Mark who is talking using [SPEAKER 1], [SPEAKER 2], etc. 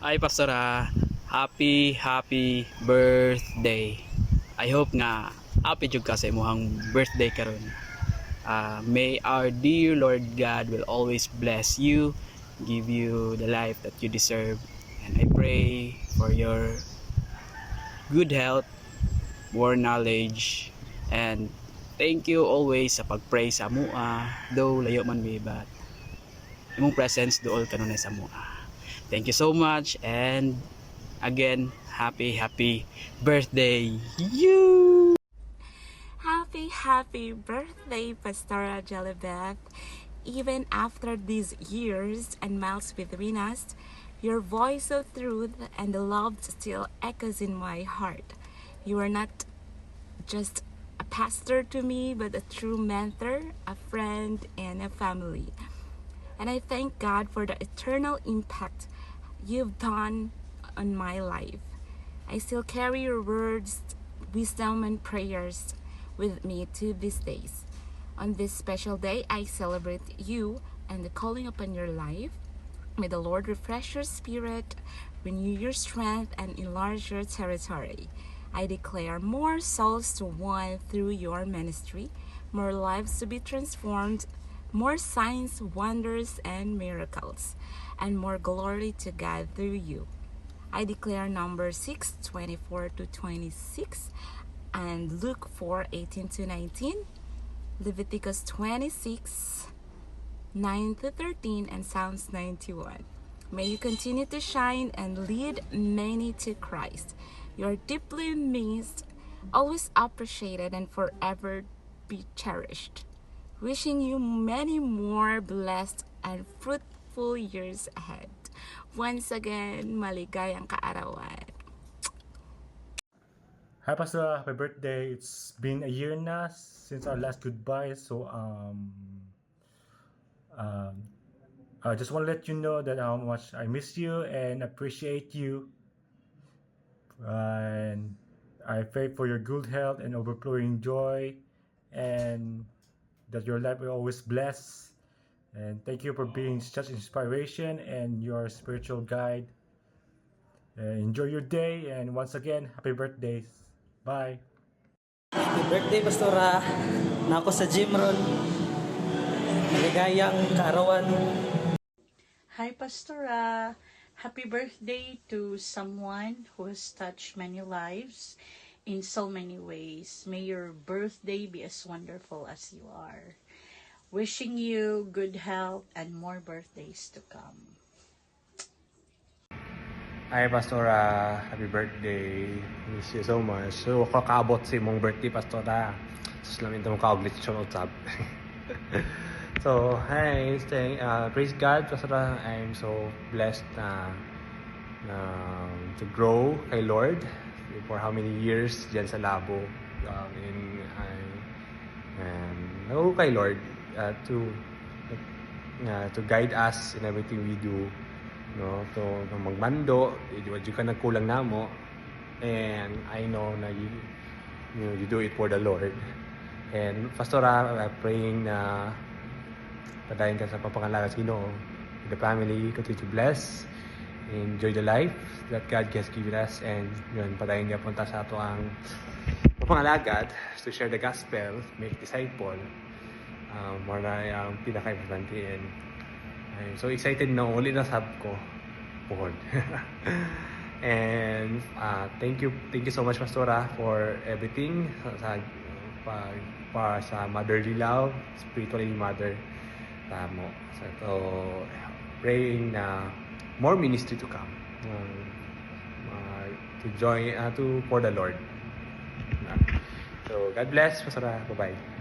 [SPEAKER 1] Ay pastora, happy birthday. I hope nga happy jud ka sa imong birthday karon. May our dear Lord God will always bless you, give you the life that you deserve. And I pray for your good health, more knowledge, and thank you always sa pag-pray sa mua. Though layo man mi, but imong presence dool kanunay sa mua. Thank you so much, and again, happy birthday you.
[SPEAKER 2] Happy birthday, Pastora Jellybeck. Even after these years and miles between us, your voice of truth and the love still echoes in my heart. You are not just a pastor to me, but a true mentor, a friend, and a family. And I thank God for the eternal impact you've done on my life. I still carry your words, wisdom, and prayers with me to these days. On this special day, I celebrate you and the calling upon your life. May the Lord refresh your spirit, renew your strength, and enlarge your territory. I declare more souls to win through your ministry, more lives to be transformed, more signs, wonders, and miracles, and more glory to God through you. I declare Numbers 6:24 to 26, and Luke 4:18 to 19, Leviticus 26, 9 to 13, and Psalms 91. May you continue to shine and lead many to Christ. You are deeply missed, always appreciated, and forever be cherished. Wishing you many more blessed and fruitful years ahead. Once again, maligayang kaarawan.
[SPEAKER 3] Hi Pastor, happy birthday. It's been a year na since our last goodbye. So I just want to let you know that how much I miss you and appreciate you. And I pray for your good health and overflowing joy, and that your life will always bless. And thank you for being such inspiration and your spiritual guide. Enjoy your day, and once again, happy birthdays. Bye.
[SPEAKER 4] Happy birthday, Pastora. Na ako sa gym ron. Maligayang kaarawan.
[SPEAKER 5] Hi, Pastora. Happy birthday to someone who has touched many lives in so many ways. May your birthday be as wonderful as you are. Wishing you good health and more birthdays to come.
[SPEAKER 6] Hi, Pastora. Happy birthday. Miss you so much. So, kakaabot sa imong birthday, Pastora. Sus lang ito mong kauglit siya utab. So, hi. Praise God, Pastora. I'm so blessed to grow kay Lord for how many years dyan sa labo. And kay Lord to guide us in everything we do. No, to magmando, di ka nagkulang namo, and I know na you do it for the Lord. And Pastora, I'm praying na padayon ka sa papangalaga sa Ginoo, the family, continue to bless, enjoy the life that God has given us, and yun, padayon ka punta sa ato ang papangalagad to share the gospel, make disciple, more na yung pinaka-importante. And I'm so excited na uli na sab ko puhod. And thank you so much, Pastora, for everything sa motherly love, spiritually mother tamo. So praying na more ministry to come, to join for the Lord. So God bless, Pastora. Bye-bye.